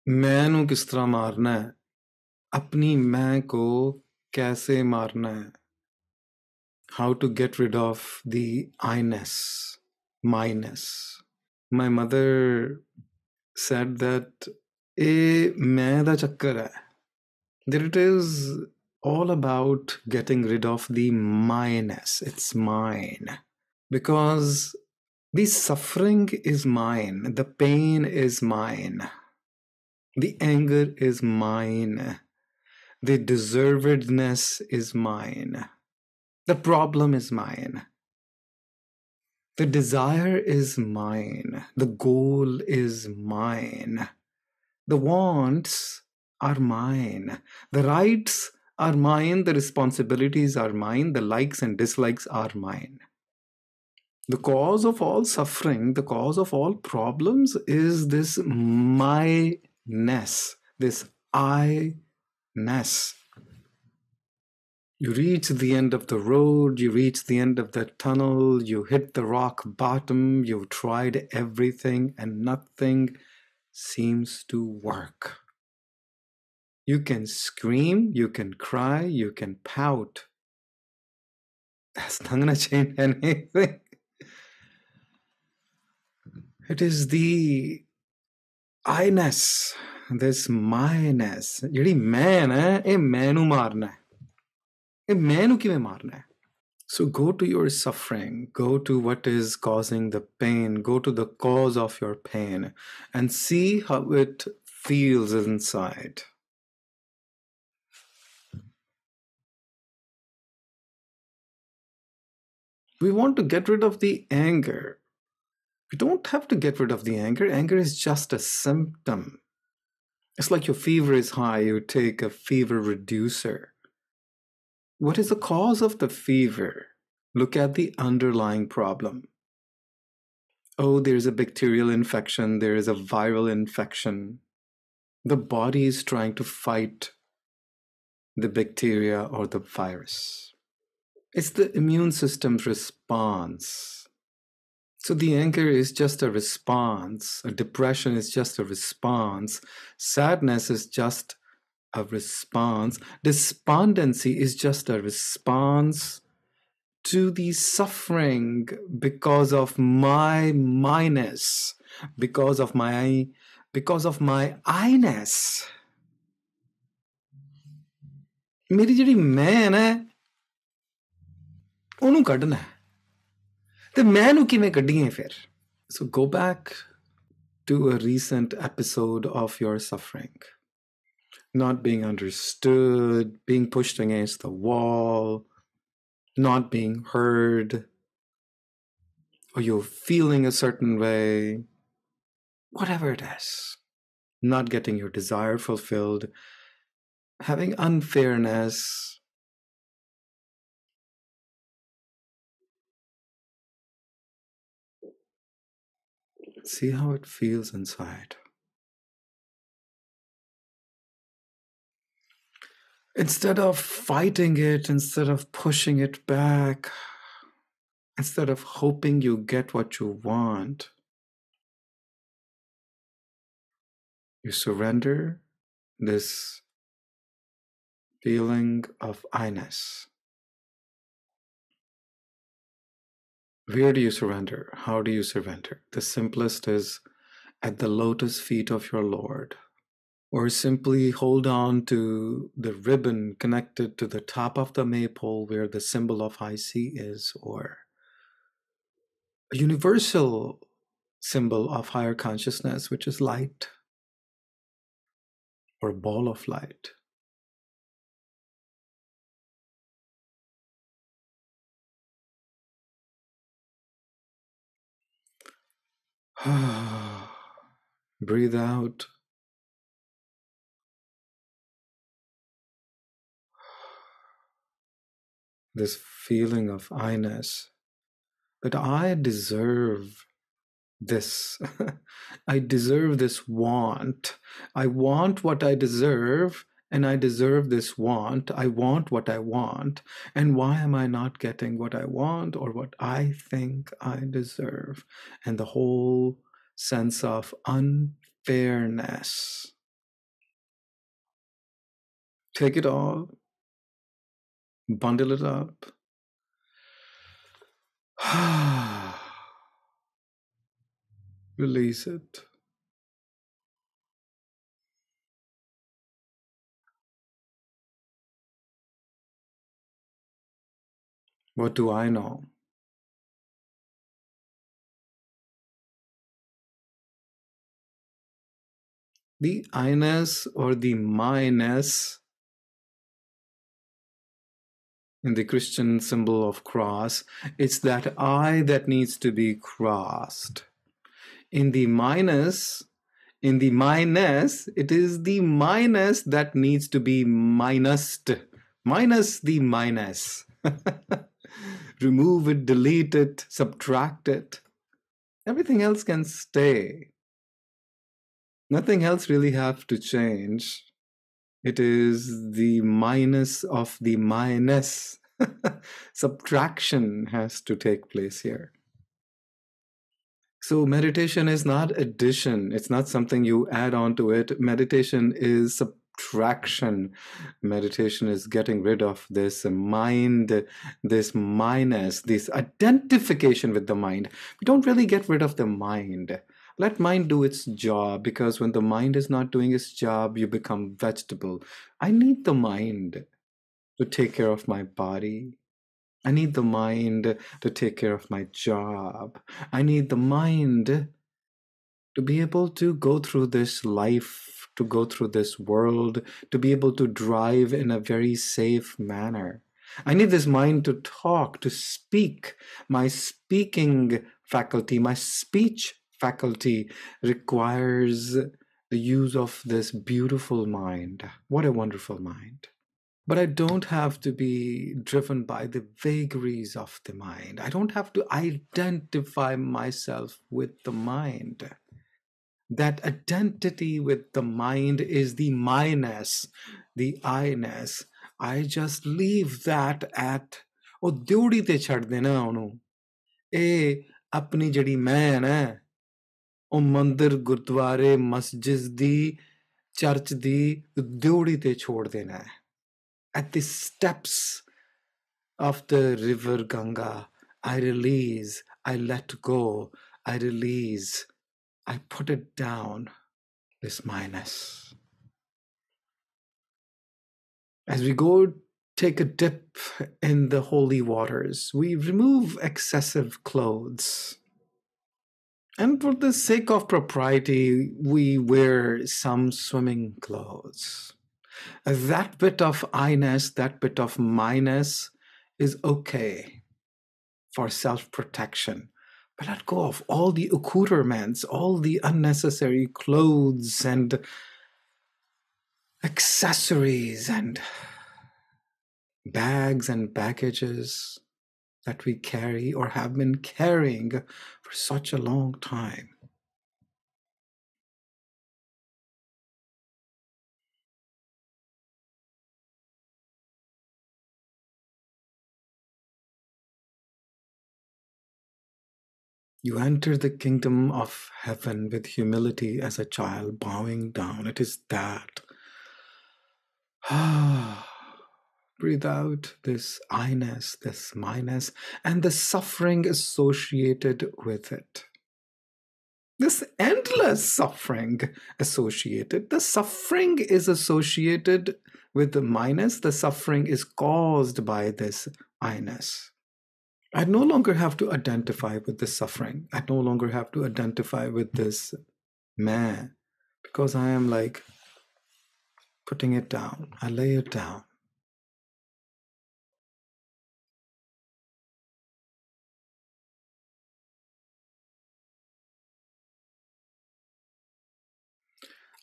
मैं नू किस तरह मारना है, अपनी मैं को कैसे मारना है. How to get rid of the I-ness, my-ness. My mother said that ਇਹ ਮੈਂ ਦਾ ਚੱਕਰ ਹੈ. That it is all about getting rid of the my-ness. It's mine. Because the suffering is mine. The pain is mine. The anger is mine. The deservedness is mine. The problem is mine. The desire is mine. The goal is mine. The wants are mine. The rights are mine. The responsibilities are mine. The likes and dislikes are mine. The cause of all suffering, the cause of all problems is this my-ness, this I-ness. You reach the end of the road, you reach the end of the tunnel, you hit the rock bottom, you've tried everything and nothing seems to work. You can scream, you can cry, you can pout. That's not going to change anything. It is the I-ness, this my-ness. ਜਿਹੜੀ ਮੈਂ ਹੈ ਇਹ ਮੈਂ ਨੂੰ ਮਾਰਨਾ ਹੈ. ਇਹ ਮੈਂ ਨੂੰ ਕਿਵੇਂ ਮਾਰਨਾ ਹੈ? So go to your suffering, go to what is causing the pain, go to the cause of your pain and see how it feels inside. We want to get rid of the anger. You don't have to get rid of the anger. Anger is just a symptom. It's like your fever is high, you take a fever reducer. What is the cause of the fever? Look at the underlying problem. Oh, there's a bacterial infection, there is a viral infection. The body is trying to fight the bacteria or the virus. It's the immune system's response. So the anger is just a response. A depression is just a response. Sadness is just a response. Despondency is just a response to the suffering because of my minus, because of my I-ness. ਮੇਰੀ ਜਿਹੜੀ ਮੈਂ ਨਾ ਉਹਨੂੰ ਕੱਢਣਾ ਤੇ ਮੈਂ ਨੂੰ ਕਿਵੇਂ ਕੱਢੀਏ ਫਿਰ? So go back to a recent episode of your suffering. Not being understood, being pushed against the wall, not being heard, or you're feeling a certain way, whatever it is, not getting your desire fulfilled, having unfairness. See how it feels inside. Instead of fighting it, instead of pushing it back, instead of hoping you get what you want, you surrender this feeling of I-ness. Where do you surrender? How do you surrender? The simplest is at the lotus feet of your Lord, or simply hold on to the ribbon connected to the top of the maypole where the symbol of high sea is, or a universal symbol of higher consciousness, which is light, or a ball of light. Breathe out. This feeling of I-ness, that I deserve this. I deserve this want. I want what I deserve, and I deserve this want. I want what I want. And why am I not getting what I want or what I think I deserve? And the whole sense of unfairness. Take it all, bundle it up. Release it. What do I know? The I-ness or the my-ness in the Christian symbol of cross, it's that I that needs to be crossed. In the minus, in the my-ness, it is the my-ness that needs to be minused. Minus the minus. Remove it, delete it, subtract it. Everything else can stay. Nothing else really have to change. It is the minus of the minus. Subtraction has to take place here. So meditation is not addition. It's not something you add on to it. Meditation is subtraction. Meditation is getting rid of this mind, this minus, this identification with the mind. We don't really get rid of the mind. Let mind do its job, because when the mind is not doing its job, you become vegetable. I need the mind to take care of my body. I need the mind to take care of my job. I need the mind to be able to go through this life, to go through this world, to be able to drive in a very safe manner. I need this mind to talk, to speak. My speaking faculty, my speech faculty requires the use of this beautiful mind. What a wonderful mind. But I don't have to be driven by the vagaries of the mind. I don't have to identify myself with the mind. That identity with the mind is the my-ness, the I-ness. I just leave that at ਉਹ ਦਿਉੜੀ ਤੇ ਛੱਡ ਦੇਣਾ ਉਹਨੂੰ ਇਹ ਆਪਣੀ ਜਿਹੜੀ ਮੈਂ ਨਾ ਉਹ ਮੰਦਿਰ ਗੁਰਦੁਆਰੇ ਮਸਜਿਦ ਦੀ ਚਰਚ ਦੀ ਦਿਉੜੀ ਤੇ ਛੋੜ ਦੇਣਾ ਹੈ at the steps of the river Ganga. I release, I let go, I release, I put it down, this minus. As we go take a dip in the holy waters, we remove excessive clothes. And for the sake of propriety, we wear some swimming clothes. That bit of I-ness, that bit of my-ness is okay for self-protection. But let go of all the accoutrements, all the unnecessary clothes and accessories and bags and baggages that we carry or have been carrying for such a long time. You enter the kingdom of heaven with humility as a child, bowing down. It is that. Breathe out this I-ness, this my-ness, and the suffering associated with it. This endless suffering associated. The suffering is associated with the minus. The suffering is caused by this I-ness. I no longer have to identify with this suffering. I no longer have to identify with this man, because I am like putting it down. I lay it down.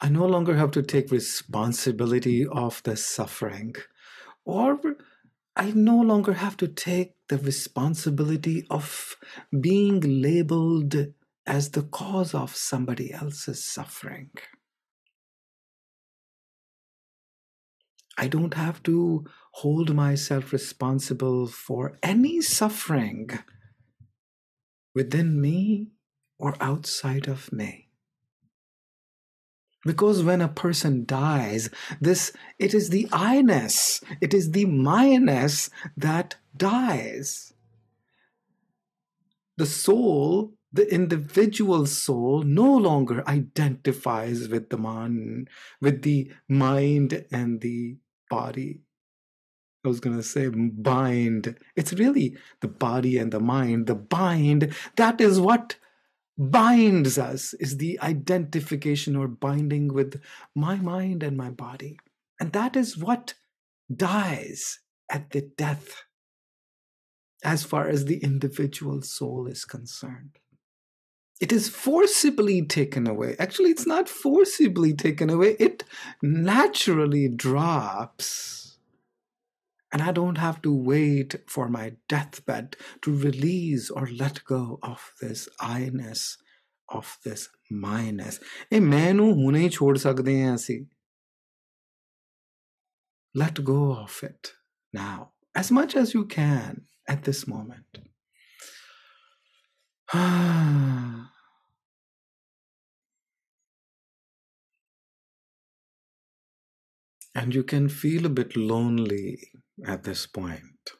I no longer have to take responsibility of the suffering, or I no longer have to take the responsibility of being labeled as the cause of somebody else's suffering. I don't have to hold myself responsible for any suffering within me or outside of me. Because when a person dies, it is the I-ness, it is the my-ness that dies. The soul, the individual soul, no longer identifies with the mind and the body. I was going to say bind. It's really the body and the mind. The bind, that is what binds us, is the identification or binding with my mind and my body. And that is what dies at the death as far as the individual soul is concerned. It is forcibly taken away. Actually, it's not forcibly taken away, it naturally drops. And I don't have to wait for my deathbed to release or let go of this I-ness, of this my-ness. ਇਹ ਮੈਂ ਨੂੰ ਹੁਣੇ ਹੀ ਛੋੜ ਸਕਦੇ ਹਾਂ ਅਸੀਂ. Let go of it now, as much as you can at this moment. And you can feel a bit lonely at this point.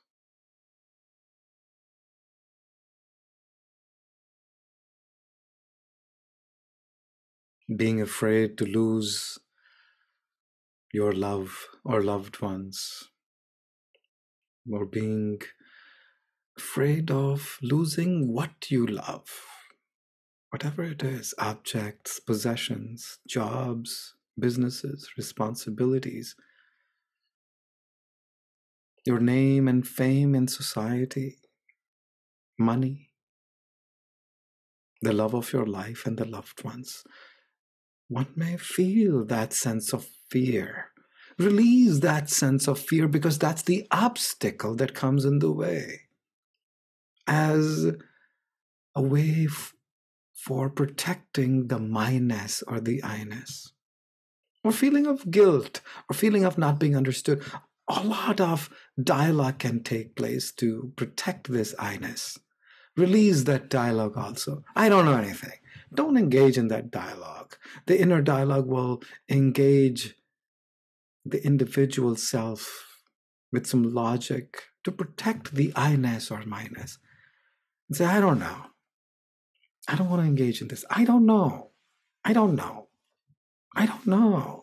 Being afraid to lose your love or loved ones, or being afraid of losing what you love, whatever it is, objects, possessions, jobs, businesses, responsibilities, your name and fame in society, money, the love of your life and the loved ones. One may feel that sense of fear. Release that sense of fear, because that's the obstacle that comes in the way, as a way for protecting the my-ness or the I-ness, or feeling of guilt, or feeling of not being understood. A lot of dialogue can take place to protect this I-ness. Release that dialogue also. I don't know anything. Don't engage in that dialogue. The inner dialogue will engage the individual self with some logic to protect the I-ness or my-ness. And say, I don't know. I don't want to engage in this. I don't know. I don't know. I don't know.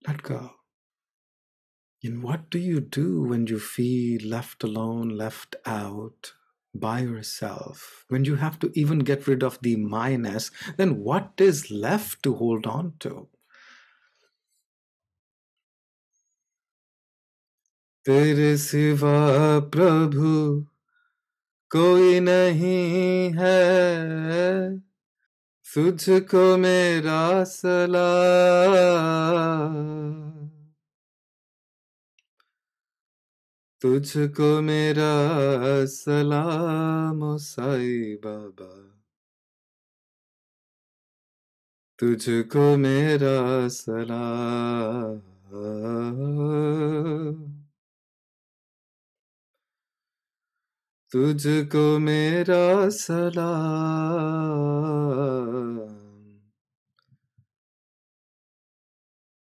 Let go. And what do you do when you feel left alone, left out, by yourself? When you have to even get rid of the my-ness, then what is left to hold on to? तेरे सिवा प्रभु कोई नहीं है, तुझको मेरा सलाम, तुझको मेरा सलाम ओ साईं बाबा, तुझको मेरा सलाम, तुझको मेरा सलाम,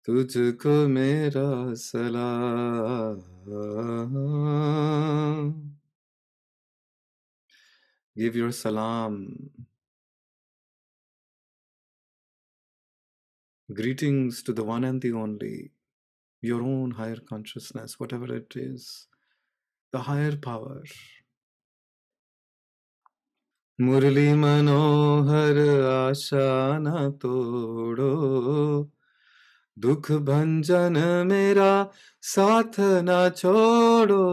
तुझको मेरा सलाम. Give your salam. Greetings to the one and the only, your own higher consciousness, whatever it is, the higher power. Murli Manohar आशा न तोड़ो, दुख भंजन मेरा साथ न छोड़ो,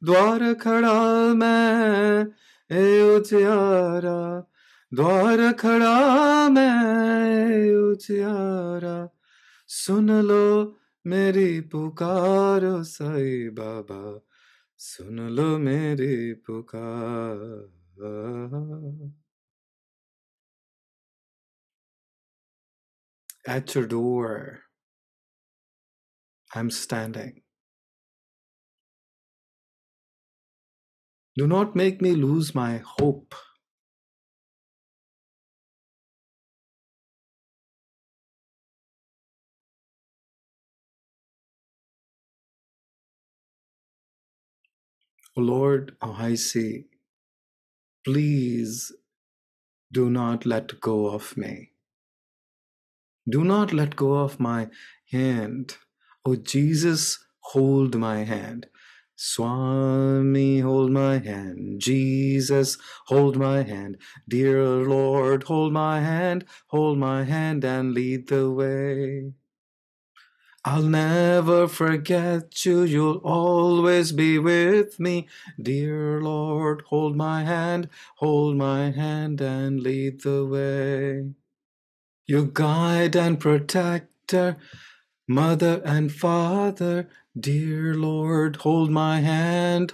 द्वार खड़ा मैं ए उजियारा, द्वार खड़ा मैं उजियारा, सुन लो मेरी पुकारो साईं बाबा, सुन लो मेरी पुकार. At your door, I'm standing. Do not make me lose my hope. O Lord, I see, please do not let go of me. Do not let go of my hand. Oh Jesus, hold my hand. Swami, hold my hand. Jesus, hold my hand. Dear Lord, hold my hand and lead the way. I'll never forget you, you'll always be with me. Dear Lord, hold my hand and lead the way. You guide and protector, mother and father, dear Lord, hold my hand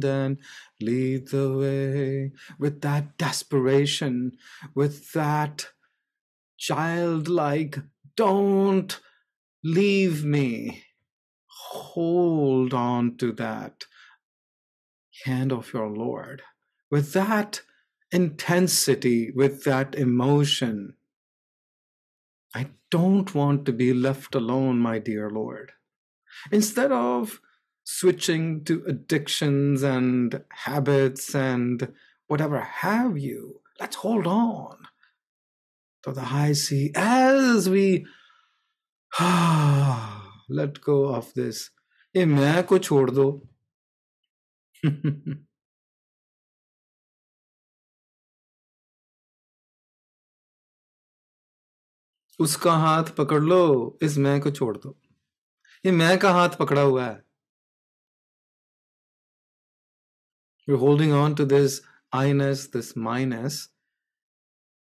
and lead the way. With that desperation, with that childlike, don't leave me. Hold on to that hand of your Lord. With that intensity, with that emotion, I don't want to be left alone, my dear Lord. Instead of switching to addictions and habits and whatever have you, let's hold on to the high sea as we let go of this. ये मैं को छोड़ दो. उसका हाथ पकड़ लो, इस मैं को छोड़ दो. ये मैं का हाथ पकड़ा हुआ है. We're holding on to this I-ness, this my-ness.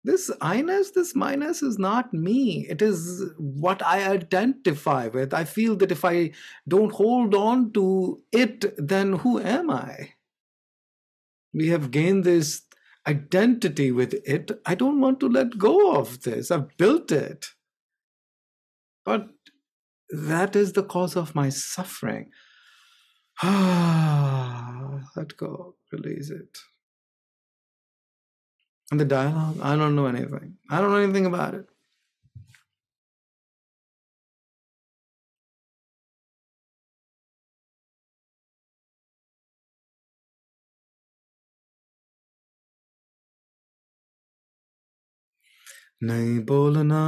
This I-ness, this my-ness is not me. It is what I identify with. I feel that if I don't hold on to it, then who am I? We have gained this identity with it. I don't want to let go of this. I've built it. But that is the cause of my suffering. Let go, release it. And the dialogue, I don't know anything. I don't know anything about it. नहीं बोलना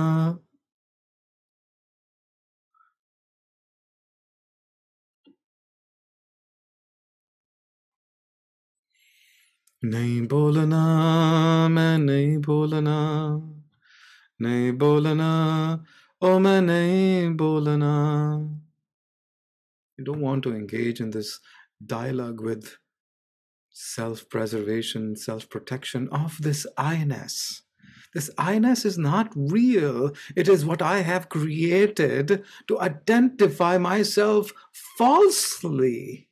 नहीं बोलना मैं नहीं बोलना नहीं बोलना ओ मैं नहीं बोलना. You don't want to engage in this dialogue with self-preservation, self-protection of this I-ness. This I-ness is not real. It is what I have created to identify myself falsely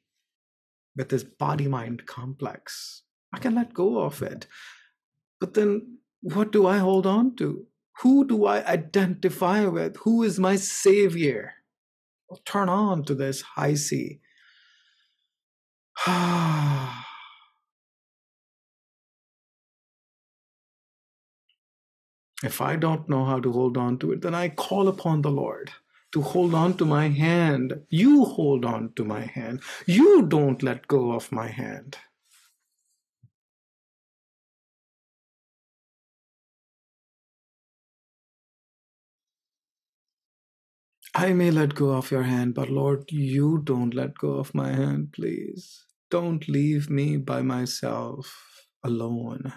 with this body-mind complex. I can let go of it. But then what do I hold on to? Who do I identify with? Who is my savior? I'll turn on to this high sea. If I don't know how to hold on to it, then I call upon the Lord to hold on to my hand. You hold on to my hand. You don't let go of my hand. I may let go of your hand, but Lord, you don't let go of my hand, please. Don't leave me by myself alone.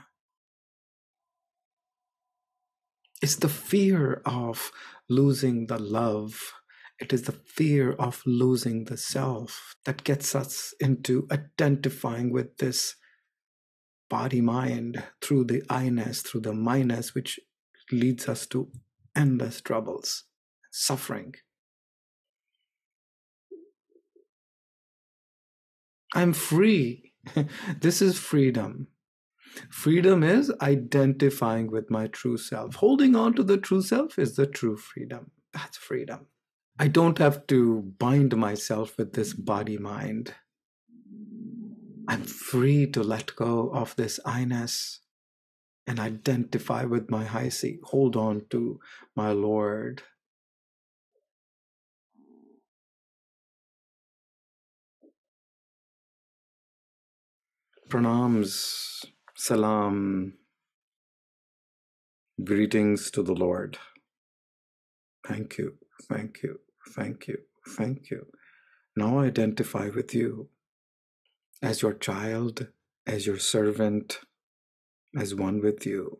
It's the fear of losing the love. It is the fear of losing the self that gets us into identifying with this body-mind through the I-ness, through the my-ness, which leads us to endless troubles, suffering. I'm free. This is freedom. Freedom is identifying with my true self. Holding on to the true self is the true freedom. That's freedom. I don't have to bind myself with this body-mind. I'm free to let go of this I-ness and identify with my high sea. Hold on to my Lord. Pranams, salam, greetings to the Lord. Thank you, thank you, thank you, thank you. Now I identify with you as your child, as your servant, as one with you.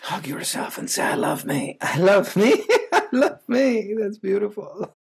Hug yourself and say, I love me. I love me. I love me. That's beautiful.